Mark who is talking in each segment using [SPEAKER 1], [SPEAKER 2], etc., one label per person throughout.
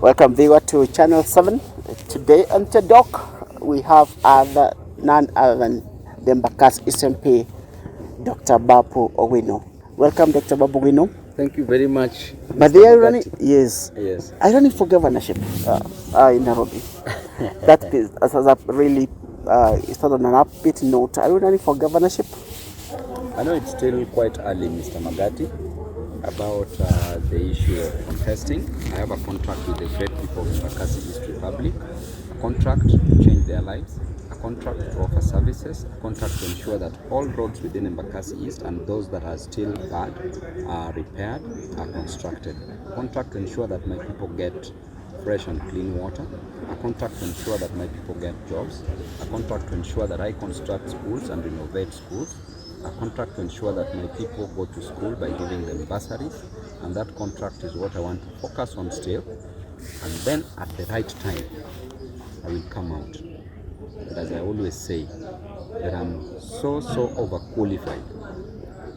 [SPEAKER 1] Welcome viewer to Channel 7. Today on Tedok, we have none other than the Embakasi SMP, Dr. Babu Owino. Welcome, Dr. Babu Owino.
[SPEAKER 2] Thank you very much.
[SPEAKER 1] But they are running, yes.
[SPEAKER 2] Yes.
[SPEAKER 1] I running for governorship in Nairobi. That is a really, it's not on an upbeat note. Are you running for governorship?
[SPEAKER 2] I know it's still quite early, Mr. Magati, about the issue of contesting. I have a contract with the great people of Embakasi East Republic, a contract to change their lives, a contract to offer services, a contract to ensure that all roads within Embakasi East and those that are still bad are repaired, are constructed, a contract to ensure that my people get fresh and clean water, a contract to ensure that my people get jobs, a contract to ensure that I construct schools and renovate schools, a contract to ensure that my people go to school by giving them bursaries, and that contract is what I want to focus on still. And then at the right time, I will come out. But as I always say, that I'm so overqualified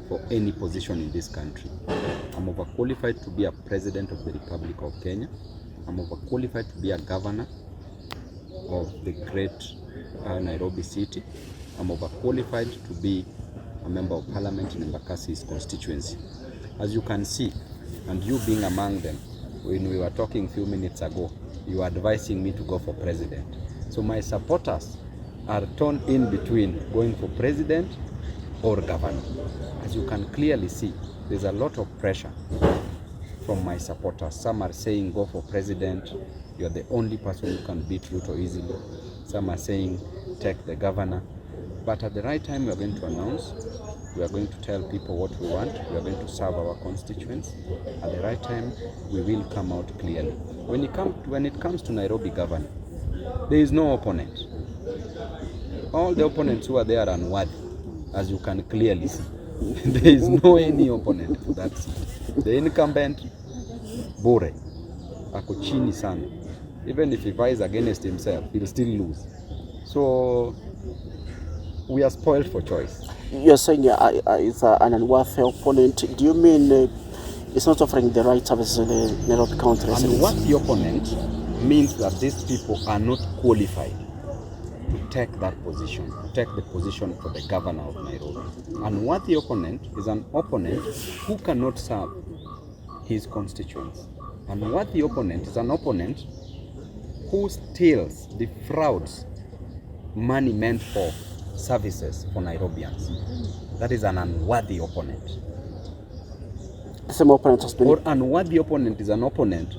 [SPEAKER 2] for any position in this country. I'm overqualified to be a president of the Republic of Kenya. I'm overqualified to be a governor of the great Nairobi city. I'm overqualified to be a member of parliament in Embakasi's constituency. As you can see, and you being among them, when we were talking a few minutes ago, you were advising me to go for president. So my supporters are torn in between going for president or governor. As you can clearly see, there's a lot of pressure from my supporters. Some are saying go for president, you're the only person who can beat Ruto easily. Some are saying take the governor. But at the right time, we are going to announce, we are going to tell people what we want, we are going to serve our constituents. At the right time, we will come out clearly. When it comes to Nairobi governor, there is no opponent. All the opponents who are there are unworthy, as you can clearly see. There is no any opponent to that seat. The incumbent, Bore, ako chini sana. Even if he vies against himself, he'll still lose. So we are spoiled for choice.
[SPEAKER 1] You're saying it's an unworthy opponent. Do you mean it's not offering the right services to the Nairobi County residents?
[SPEAKER 2] Unworthy opponent means that these people are not qualified to take that position, to take the position for the governor of Nairobi. Unworthy opponent is an opponent who cannot serve his constituents. Unworthy opponent is an opponent who steals, defrauds money meant for services for Nairobians. That is an unworthy opponent.
[SPEAKER 1] Some opponent has been...
[SPEAKER 2] Or unworthy opponent is an opponent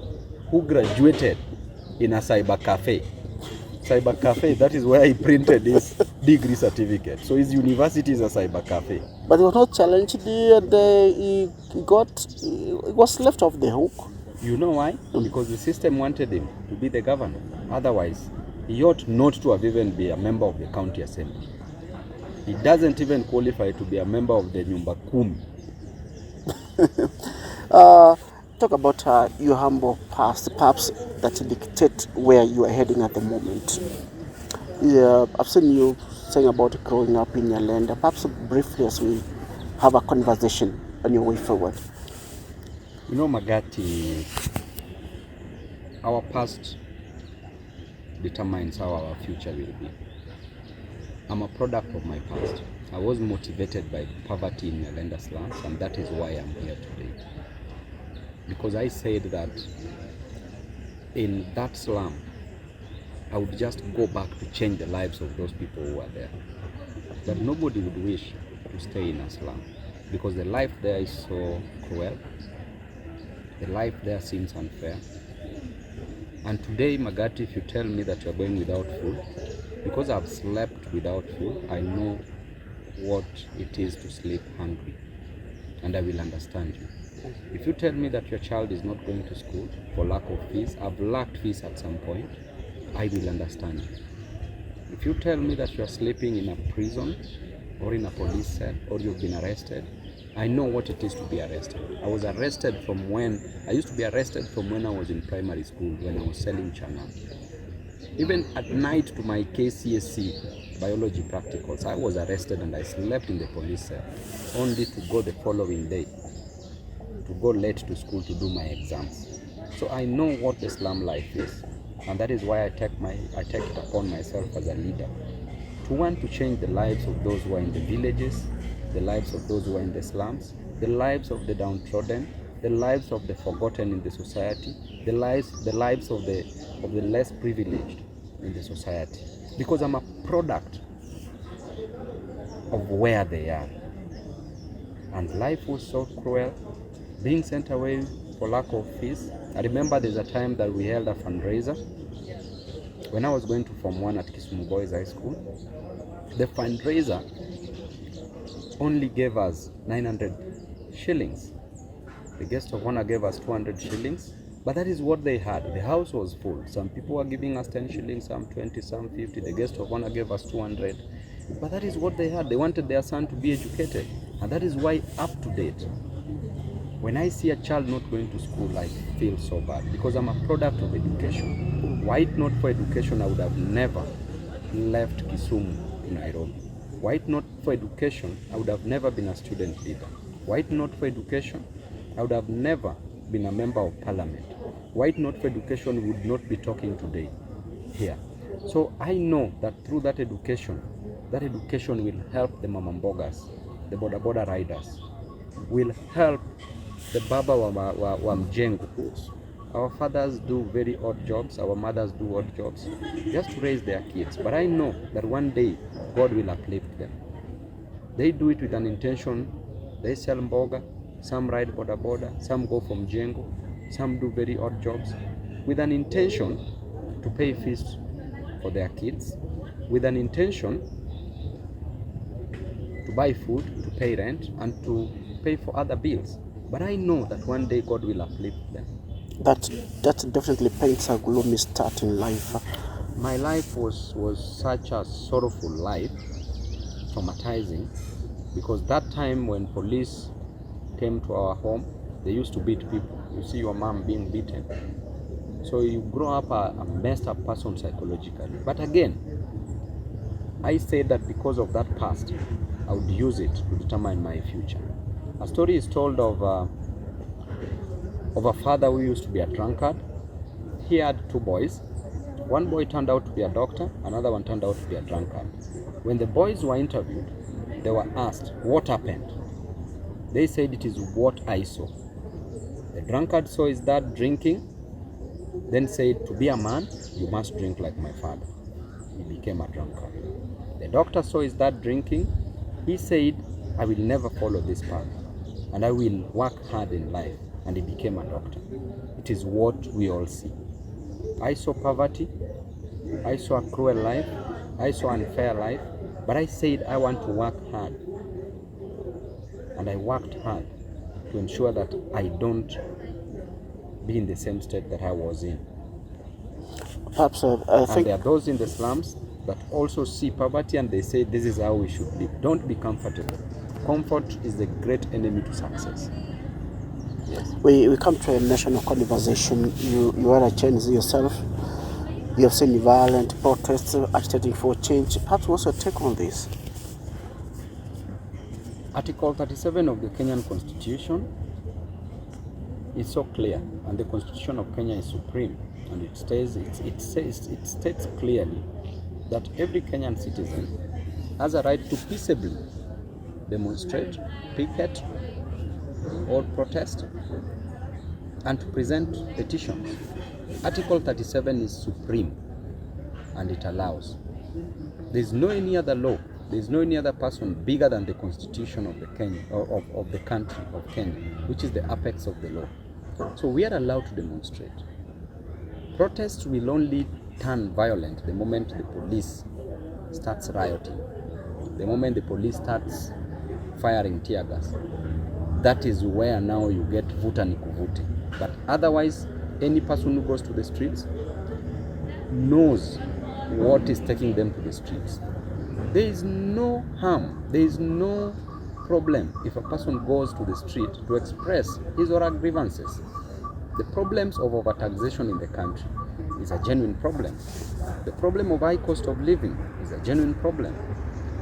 [SPEAKER 2] who graduated in a cyber cafe. Cyber cafe, that is where he printed his degree certificate. So his university is a cyber cafe.
[SPEAKER 1] But he was not challenged and he was left off the hook.
[SPEAKER 2] You know why? Because the system wanted him to be the governor. Otherwise, he ought not to have even been a member of the county assembly. He doesn't even qualify to be a member of the Nyumba Kumi.
[SPEAKER 1] Talk about your humble past, perhaps that dictate where you are heading at the moment. Yeah, I've seen you saying about growing up in your land. Perhaps briefly as we have a conversation on your way forward.
[SPEAKER 2] You know, Magati, our past determines how our future will be. I'm a product of my past. I was motivated by poverty in Nyalenda slums, and that is why I'm here today. Because I said that in that slum, I would just go back to change the lives of those people who are there. But nobody would wish to stay in a slum, because the life there is so cruel. The life there seems unfair. And today, Magati, if you tell me that you're going without food, because I've slept without food, I know what it is to sleep hungry, and I will understand you. If you tell me that your child is not going to school for lack of fees, I've lacked fees at some point, I will understand you. If you tell me that you're sleeping in a prison or in a police cell or you've been arrested, I know what it is to be arrested. I used to be arrested from when I was in primary school, when I was selling chana. Even at night to my KCSE biology practicals, I was arrested and I slept in the police cell, only to go the following day, to go late to school to do my exams. So I know what the slum life is, and that is why I take it upon myself as a leader to want to change the lives of those who are in the villages, the lives of those who are in the slums, the lives of the downtrodden, the lives of the forgotten in the society, the lives of the less privileged in the society. Because I'm a product of where they are. And life was so cruel, being sent away for lack of fees. I remember there's a time that we held a fundraiser when I was going to Form 1 at KISII Boys High School. The fundraiser only gave us 900 shillings. The guest of honor gave us 200 shillings, but that is what they had. The house was full. Some people were giving us 10 shillings, some 20, some 50. The guest of honor gave us 200, but that is what they had. They wanted their son to be educated, and that is why up to date, when I see a child not going to school, I feel so bad, because I'm a product of education. Were it not for education, I would have never left Kisumu to Nairobi. Were it not for education, I would have never been a student leader. Were it not for education, I would have never been a member of parliament. Were it not for education, we would not be talking today here. So I know that through that education will help the mamambogas, the boda boda riders, will help the baba wa mjengo. Our fathers do very odd jobs, our mothers do odd jobs, just to raise their kids. But I know that one day God will uplift them. They do it with an intention. They sell mboga, some ride boda boda, some go from mjengo, some do very odd jobs, with an intention to pay fees for their kids, with an intention to buy food, to pay rent, and to pay for other bills. But I know that one day God will uplift them.
[SPEAKER 1] That definitely paints a gloomy start in life.
[SPEAKER 2] My life was such a sorrowful life, traumatizing, because that time when police came to our home, they used to beat people. You see your mom being beaten. So you grow up a messed up person psychologically. But again, I say that because of that past, I would use it to determine my future. A story is told of a father who used to be a drunkard. He had two boys. One boy turned out to be a doctor, another one turned out to be a drunkard. When the boys were interviewed, they were asked, what happened? They said, it is what I saw. The drunkard saw his dad drinking, then said, to be a man, you must drink like my father. He became a drunkard. The doctor saw his dad drinking. He said, I will never follow this path, and I will work hard in life. And he became a doctor. It is what we all see. I saw poverty. I saw a cruel life. I saw unfair life. But I said, I want to work hard. And I worked hard to ensure that I don't be in the same state that I was in.
[SPEAKER 1] Perhaps I think...
[SPEAKER 2] And there are those in the slums that also see poverty and they say, this is how we should live. Don't be comfortable. Comfort is the great enemy to success. Yes.
[SPEAKER 1] We come to a national conversation. You are a Chinese yourself. You have seen violent protests agitating for change. Perhaps what's your take on this?
[SPEAKER 2] Article 37 of the Kenyan Constitution is so clear, and the Constitution of Kenya is supreme, and it states clearly that every Kenyan citizen has a right to peaceably demonstrate, picket, or protest, and to present petitions. Article 37 is supreme, and it allows. There is no any other law, there is no any other person bigger than the Constitution of the of the country of Kenya, which is the apex of the law. So we are allowed to demonstrate. Protests will only turn violent the moment the police starts rioting, the moment the police starts firing tear gas. That is where now you get vuta ni kuvute. But otherwise, any person who goes to the streets knows what is taking them to the streets. There is no harm, there is no problem if a person goes to the street to express his or her grievances. The problems of overtaxation in the country is a genuine problem. The problem of high cost of living is a genuine problem.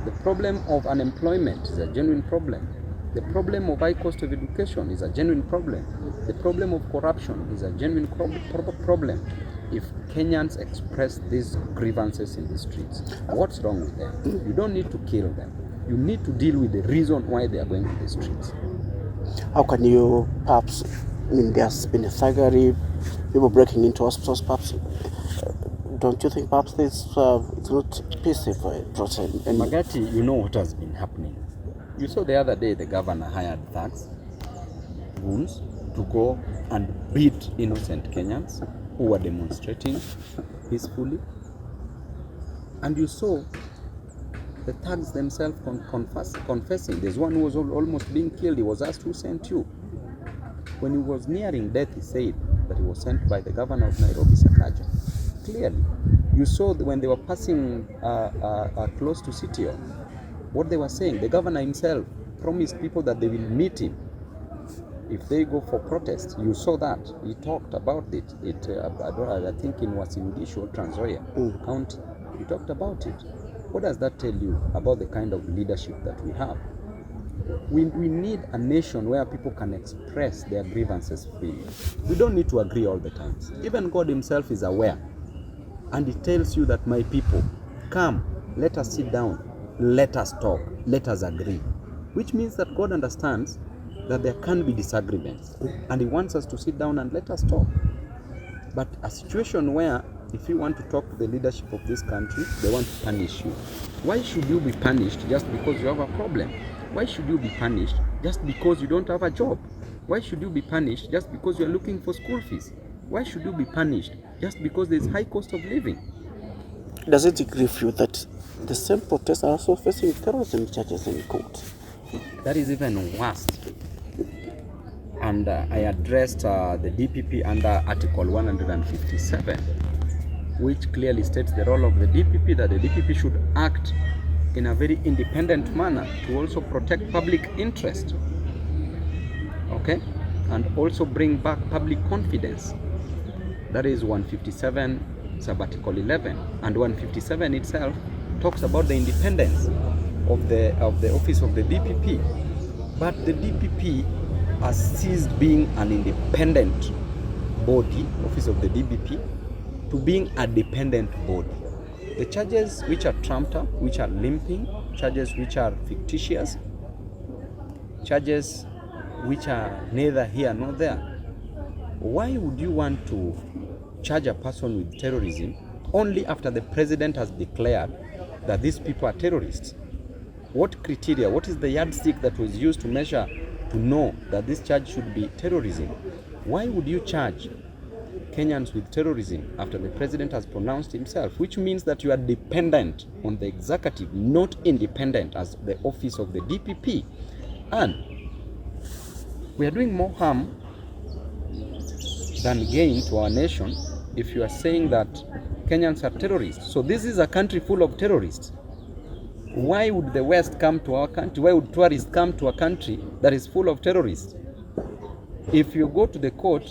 [SPEAKER 2] The problem of unemployment is a genuine problem. The problem of high cost of education is a genuine problem. The problem of corruption is a genuine problem. If Kenyans express these grievances in the streets, what's wrong with them? You don't need to kill them. You need to deal with the reason why they are going to the streets.
[SPEAKER 1] How can you perhaps, I mean, there's been a thuggery, people breaking into hospitals, perhaps. Don't you think perhaps this it's not peaceful for a process?
[SPEAKER 2] Magati, you know what has been happening. You saw the other day the governor hired thugs, goons, to go and beat innocent Kenyans who were demonstrating peacefully. And you saw the thugs themselves confessing. There's one who was almost being killed. He was asked, who sent you? When he was nearing death, he said that he was sent by the governor of Nairobi, Sakaja. Clearly, you saw that when they were passing close to City Hall, what they were saying, the governor himself promised people that they will meet him if they go for protest. You saw that. He talked about it. I think in Wasingishu or Trans Nzoia County. He talked about it. What does that tell you about the kind of leadership that we have? We need a nation where people can express their grievances freely. We don't need to agree all the time. Even God himself is aware. And he tells you that, my people, come, let us sit down, let us talk, let us agree. Which means that God understands that there can be disagreements. And he wants us to sit down and let us talk. But a situation where if you want to talk to the leadership of this country, they want to punish you. Why should you be punished just because you have a problem? Why should you be punished just because you don't have a job? Why should you be punished just because you are looking for school fees? Why should you be punished just because there is high cost of living?
[SPEAKER 1] Does it grieve you that the same protests are also facing terrorism charges in court?
[SPEAKER 2] That is even worse. And I addressed the DPP under Article 157, which clearly states the role of the DPP, that the DPP should act in a very independent manner to also protect public interest, okay, and also bring back public confidence. That is 157 sub-article 11, and 157 itself talks about the independence of the office of the DPP. But the DPP has ceased being an independent body, office of the DPP, to being a dependent body. The charges which are trumped up, which are limping, charges which are fictitious, charges which are neither here nor there. Why would you want to charge a person with terrorism only after the president has declared that these people are terrorists? What criteria, what is the yardstick that was used to measure, to know that this charge should be terrorism? Why would you charge Kenyans with terrorism after the president has pronounced himself? Which means that you are dependent on the executive, not independent as the office of the DPP. And we are doing more harm than gain to our nation if you are saying that Kenyans are terrorists. So this is a country full of terrorists. Why would the West come to our country? Why would tourists come to a country that is full of terrorists? If you go to the court,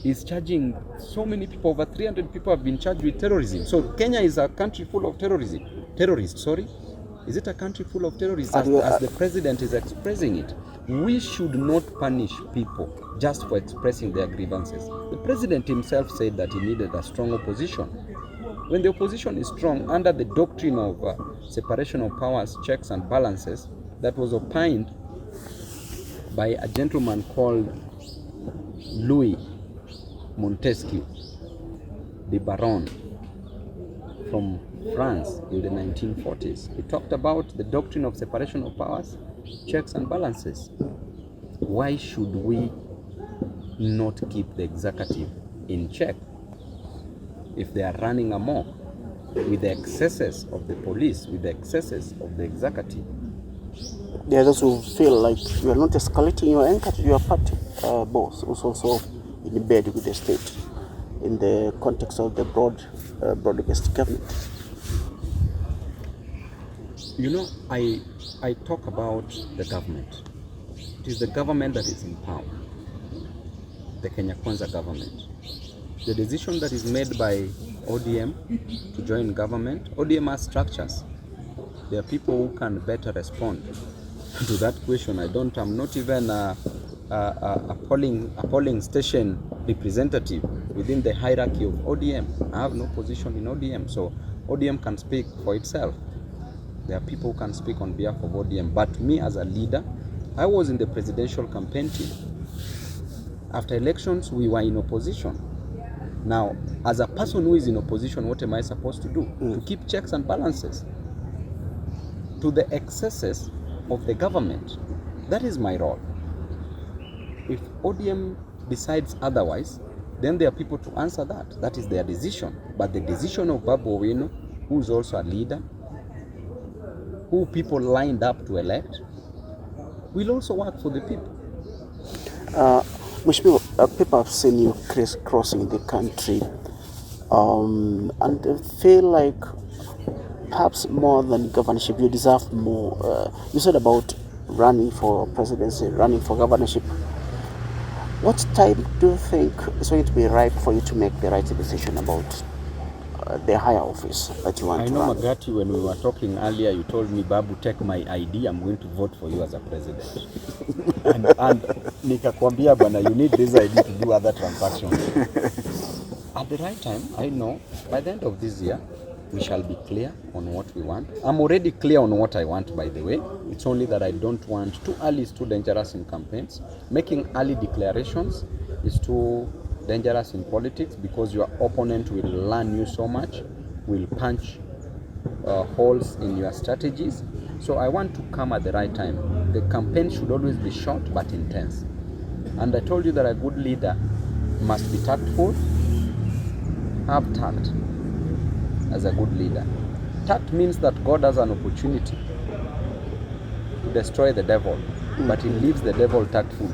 [SPEAKER 2] it's charging so many people, over 300 people have been charged with terrorism. So Kenya is a country full of terrorists, sorry? Is it a country full of terrorists as the president is expressing it? We should not punish people just for expressing their grievances. The president himself said that he needed a strong opposition. When the opposition is strong, under the doctrine of separation of powers, checks and balances, that was opined by a gentleman called Louis Montesquieu, the Baron, from France in the 1940s. He talked about the doctrine of separation of powers, checks and balances. Why should we not keep the executive in check if they are running amok with the excesses of the police, with the excesses of the executive?
[SPEAKER 1] There are those who feel like you are not escalating your anger to your party boss, who's also in bed with the state in the context of the broad-based government.
[SPEAKER 2] You know, I talk about the government. It is the government that is in power, the Kenya Kwanza government. The decision that is made by ODM to join government, ODM has structures. There are people who can better respond to that question. I'm not even a polling station representative within the hierarchy of ODM. I have no position in ODM, so ODM can speak for itself. There are people who can speak on behalf of ODM, but me as a leader, I was in the presidential campaign team. After elections, we were in opposition. Now, as a person who is in opposition, what am I supposed to do? To keep checks and balances to the excesses of the government. That is my role. If ODM decides otherwise, then there are people to answer that. That is their decision. But the decision of Babu Owino, who is also a leader, who people lined up to elect, will also work for the people.
[SPEAKER 1] People have seen you crisscrossing the country, and they feel like perhaps more than governorship, you deserve more. You said about running for presidency, running for governorship. What time do you think is going to be ripe for you to make the right decision about the higher office that you want to run?
[SPEAKER 2] I know, Magati, when we were talking earlier, you told me, Babu, take my ID, I'm going to vote for you as a president. and nikakwambia bana, you need this ID to do other transactions. At the right time, I know, by the end of this year, we shall be clear on what we want. I'm already clear on what I want, by the way. It's only that I don't want too early. It's too dangerous in campaigns. Making early declarations is too dangerous in politics because your opponent will learn you so much, will punch holes in your strategies. So I want to come at the right time. The campaign should always be short but intense. And I told you that a good leader must be tactful, have tact as a good leader. Tact means that God has an opportunity to destroy the devil, but he leaves the devil tactful.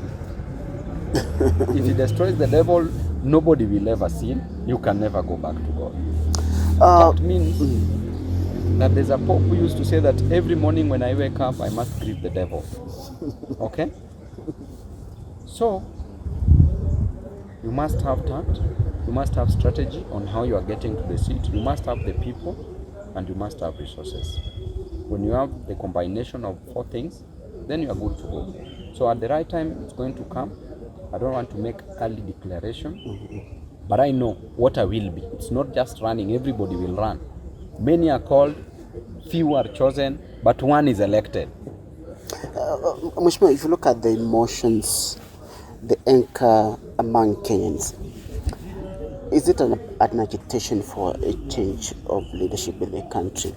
[SPEAKER 2] If he destroys the devil, nobody will ever sin. You can never go back to God. Tact means that there's a pope who used to say that every morning when I wake up, I must greet the devil. Okay? So, you must have tact. You must have strategy on how you are getting to the seat. You must have the people, and you must have resources. When you have the combination of 4 things, then you are good to go. So at the right time, it's going to come. I don't want to make early declaration, but I know what I will be. It's not just running. Everybody will run. Many are called, few are chosen, but one is elected.
[SPEAKER 1] Mheshimiwa, if you look at the emotions, the anchor among Kenyans, is it an agitation for a change of leadership in the country?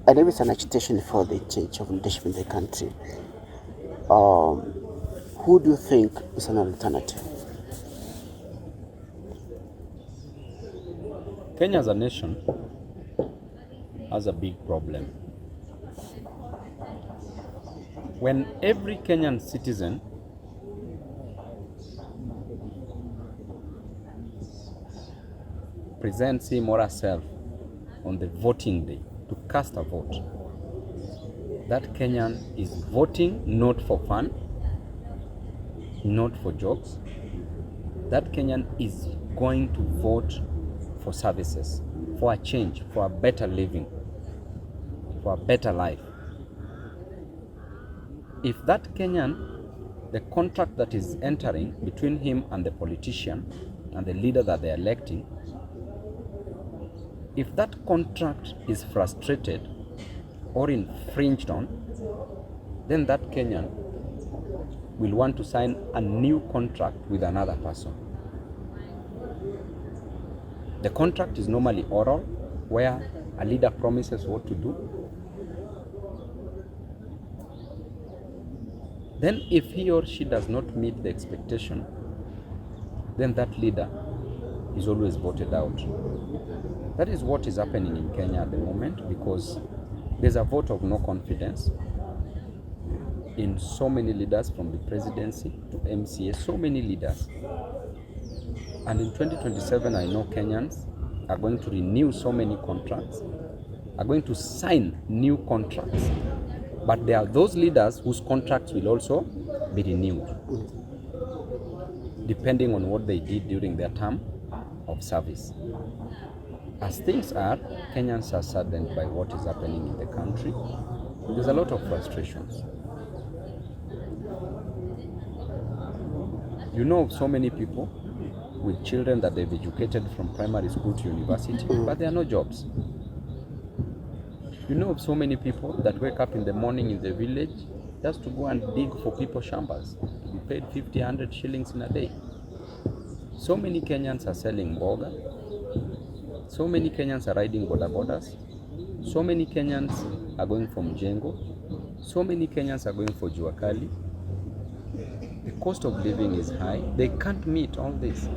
[SPEAKER 1] And if it's an agitation for the change of leadership in the country, who do you think is an alternative?
[SPEAKER 2] Kenya as a nation has a big problem. When every Kenyan citizen presents him or herself on the voting day to cast a vote, that Kenyan is voting not for fun, not for jokes. That Kenyan is going to vote for services, for a change, for a better living, for a better life. If that Kenyan, the contract that is entering between him and the politician and the leader that they're electing, if that contract is frustrated or infringed on, then that Kenyan will want to sign a new contract with another person. The contract is normally oral, where a leader promises what to do. Then if he or she does not meet the expectation, then that leader is always voted out. That is what is happening in Kenya at the moment, because there's a vote of no confidence in so many leaders, from the presidency to MCA, so many leaders. And in 2027, I know Kenyans are going to renew so many contracts, are going to sign new contracts. But there are those leaders whose contracts will also be renewed, depending on what they did during their term of service. As things are, Kenyans are saddened by what is happening in the country. There's a lot of frustrations. You know of so many people with children that they've educated from primary school to university, but there are no jobs. You know of so many people that wake up in the morning in the village just to go and dig for people's shambas, to be paid 50, 100 shillings in a day. So many Kenyans are selling boga. So many Kenyans are riding boda bodas. So many Kenyans are going from Jengo. So many Kenyans are going for Juakali. The cost of living is high. They can't meet all this.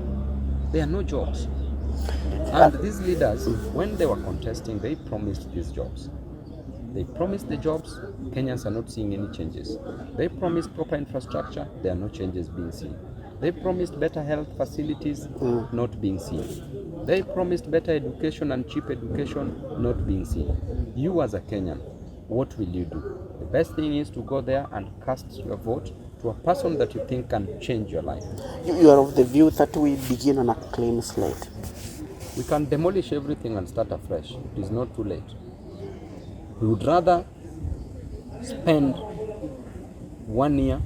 [SPEAKER 2] There are no jobs. And these leaders, when they were contesting, they promised these jobs. They promised the jobs. Kenyans are not seeing any changes. They promised proper infrastructure. There are no changes being seen. They promised better health facilities, not being seen. They promised better education and cheap education, not being seen. You as a Kenyan, what will you do? The best thing is to go there and cast your vote to a person that you think can change your life.
[SPEAKER 1] You are of the view that we begin on a clean slate.
[SPEAKER 2] We can demolish everything and start afresh. It is not too late. We would rather spend 1 year,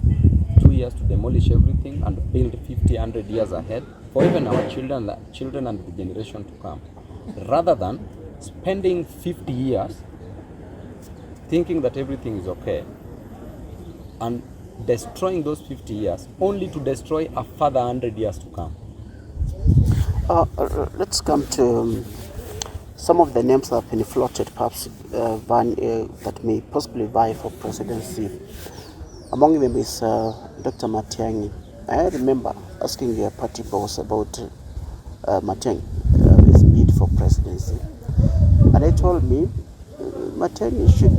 [SPEAKER 2] 2 years to demolish everything and build 50, 100 years ahead for even our children and the generation to come, rather than spending 50 years thinking that everything is okay and destroying those 50 years only to destroy a further 100 years to come.
[SPEAKER 1] Let's come to some of the names that have been floated, perhaps that may possibly vie for presidency. Among them is Dr. Matiang'i. I remember asking your party boss about Matiang'i, his bid for presidency. And he told me Matiang'i should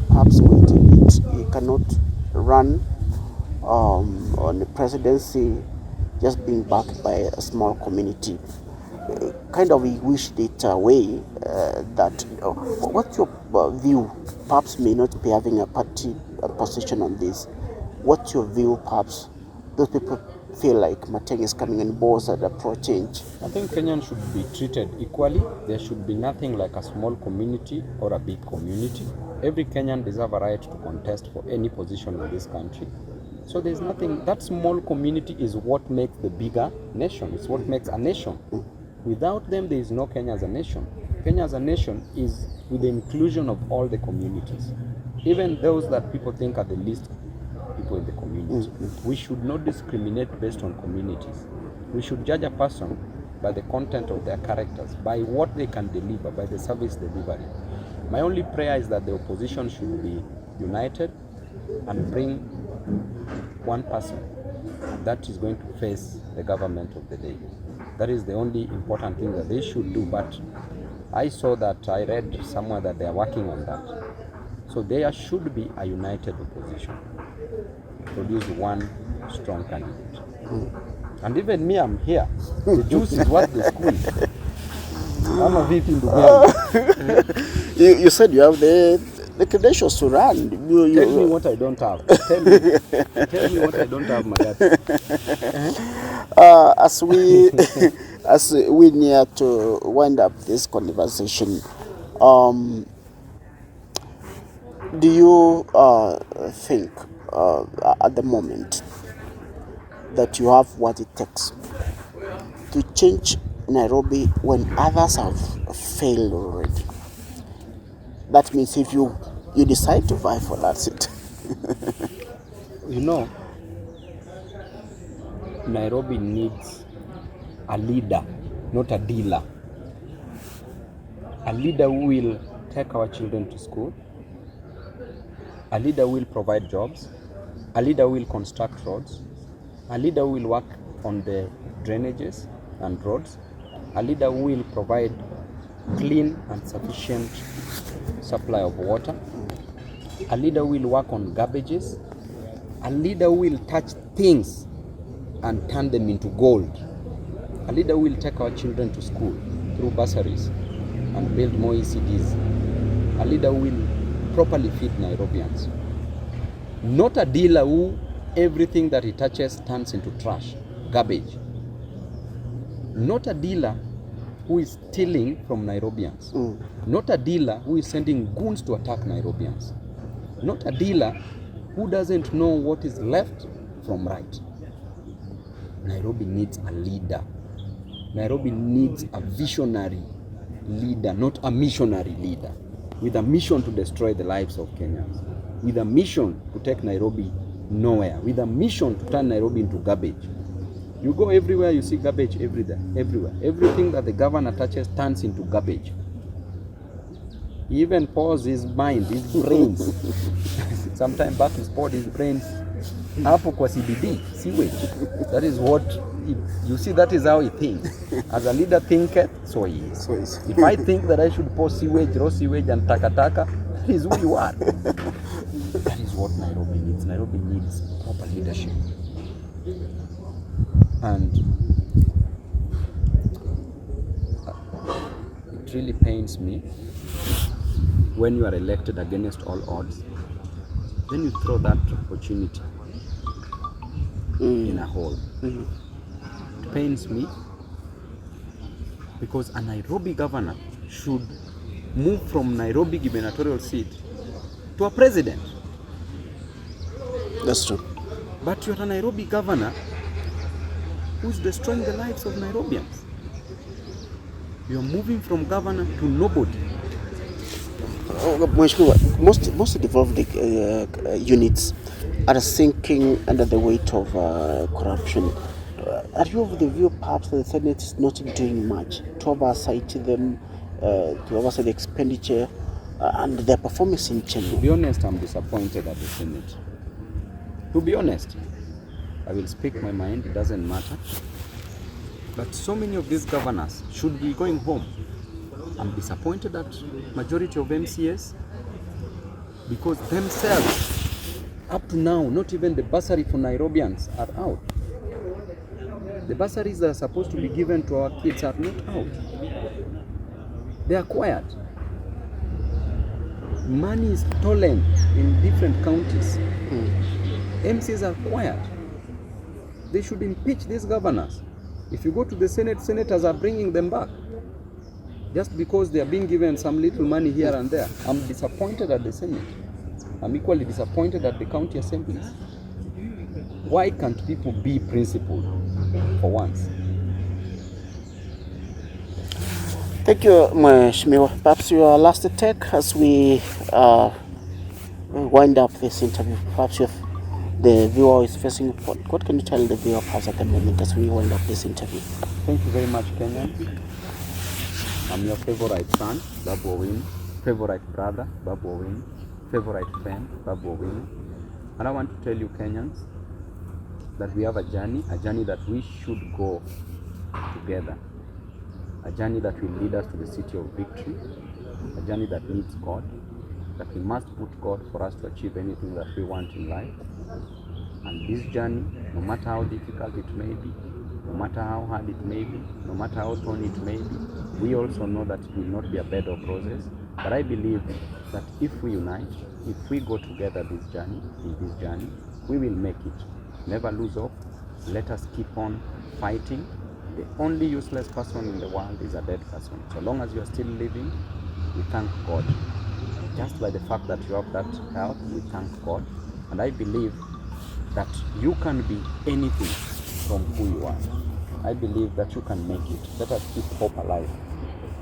[SPEAKER 1] perhaps wait a bit. He cannot run on the presidency just being backed by a small community. Kind of he wished it away that what's your view? Perhaps may not be having a party position on this. What's your view? Perhaps those people feel like Matiang'i is coming and boards that approach change.
[SPEAKER 2] I think Kenyans should be treated equally. There should be nothing like a small community or a big community. Every Kenyan deserves a right to contest for any position in this country. So there's nothing, that small community is what makes the bigger nation. It's what makes a nation. Without them, there is no Kenya as a nation. Kenya as a nation is with the inclusion of all the communities, even those that people think are the least people in the community. We should not discriminate based on communities. We should judge a person by the content of their characters, by what they can deliver, by the service delivery. My only prayer is that the opposition should be united and bring one person that is going to face the government of the day. That is the only important thing that they should do. But I saw that, I read somewhere that they are working on that. So there should be a united opposition. Produce one strong candidate. And even me, I'm here. The juice is what the school. I'm a VP in the
[SPEAKER 1] You said you have the credentials to run.
[SPEAKER 2] Tell me what I don't have. Tell me what I don't have, my dad. As
[SPEAKER 1] we near to wind up this conversation, do you think at the moment that you have what it takes to change Nairobi when others have failed already? That means if you decide to vie for that seat.
[SPEAKER 2] You know, Nairobi needs a leader, not a dealer. A leader who will take our children to school. A leader who will provide jobs. A leader who will construct roads. A leader who will work on the drainages and roads. A leader who will provide clean and sufficient supply of water. A leader will work on garbages. A leader will touch things and turn them into gold. A leader will take our children to school through bursaries and build more ECDs. A leader will properly feed Nairobians. Not a dealer who everything that he touches turns into trash, garbage. Not a dealer who is stealing from Nairobians. Not a dealer who is sending goons to attack Nairobians. Not a dealer who doesn't know what is left from right. Nairobi needs a leader. Nairobi needs a visionary leader, not a missionary leader, with a mission to destroy the lives of Kenyans, with a mission to take Nairobi nowhere, with a mission to turn Nairobi into garbage. You go everywhere, you see garbage everywhere. Everything that the governor touches turns into garbage. He even pours his mind, his brains. Sometime back he poured his brains hapo kwa CBD, sewage. That is what, you see, that is how he thinks. As a leader thinketh, so he is. If I think that I should pour sewage, raw sewage and takataka, that is who you are. That is what Nairobi needs. Nairobi needs proper leadership. And it really pains me when you are elected against all odds, then you throw that opportunity in a hole. It pains me because a Nairobi governor should move from Nairobi gubernatorial seat to a president.
[SPEAKER 1] That's true.
[SPEAKER 2] But you're a Nairobi governor who's destroying the lives of Nairobians. You're moving from governor to nobody.
[SPEAKER 1] Most devolved units are sinking under the weight of corruption. Are you of the view perhaps the Senate is not doing much to oversight them, to oversight the expenditure and their performance in general?
[SPEAKER 2] To be honest, I'm disappointed at the Senate. To be honest, I will speak my mind, it doesn't matter. But so many of these governors should be going home. I'm disappointed at majority of MCAs because themselves, up to now, not even the bursary for Nairobians are out. The bursaries that are supposed to be given to our kids are not out. They are quiet. Money is stolen in different counties. MCAs are quiet. They should impeach these governors. If you go to the Senate, senators are bringing them back just because they are being given some little money here and there. I'm disappointed at the Senate. I'm equally disappointed at the county assemblies. Why can't people be principled for once?
[SPEAKER 1] Thank you, Mheshimiwa. Perhaps your last take as we wind up this interview. Perhaps the viewer is facing what can you tell the viewer perhaps at the moment as we wind up this interview?
[SPEAKER 2] Thank you very much, Kenyans. I'm your favorite son, Babu Owino, favorite brother, Babu Owino, favorite friend, Babu Owino. And I want to tell you, Kenyans, that we have a journey that we should go together. A journey that will lead us to the city of victory. A journey that needs God. That we must put God for us to achieve anything that we want in life. And this journey, no matter how difficult it may be, no matter how hard it may be, no matter how thorny it may be, we also know that it will not be a bed of roses. But I believe that if we unite, if we go together in this journey, we will make it. Never lose hope. Let us keep on fighting. The only useless person in the world is a dead person. So long as you are still living, we thank God. Just by the fact that you have that health, we thank God. And I believe that you can be anything from who you are. I believe that you can make it. Let us keep hope alive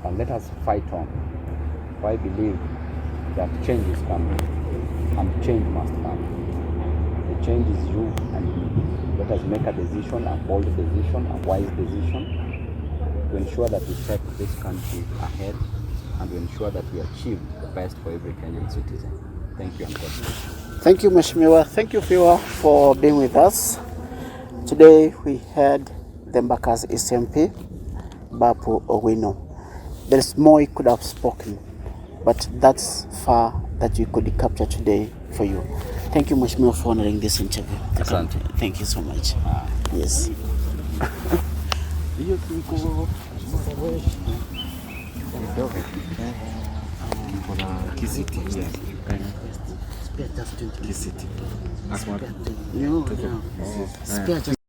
[SPEAKER 2] and let us fight on. For I believe that change is coming and change must come. The change is you and me. Let us make a decision, a bold decision, a wise decision to ensure that we take this country ahead and to ensure that we achieve the best for every Kenyan citizen. Thank you and God bless you.
[SPEAKER 1] Thank you, Mheshimiwa. Thank you, viewer, for being with us. Today we had the Mbaka's SMP, Babu Owino. There's more he could have spoken, but that's far that we could capture today for you. Thank you, Mheshimiwa, for honoring this interview. Thank you so much. Yes.
[SPEAKER 3] KISII.
[SPEAKER 1] No. Spare just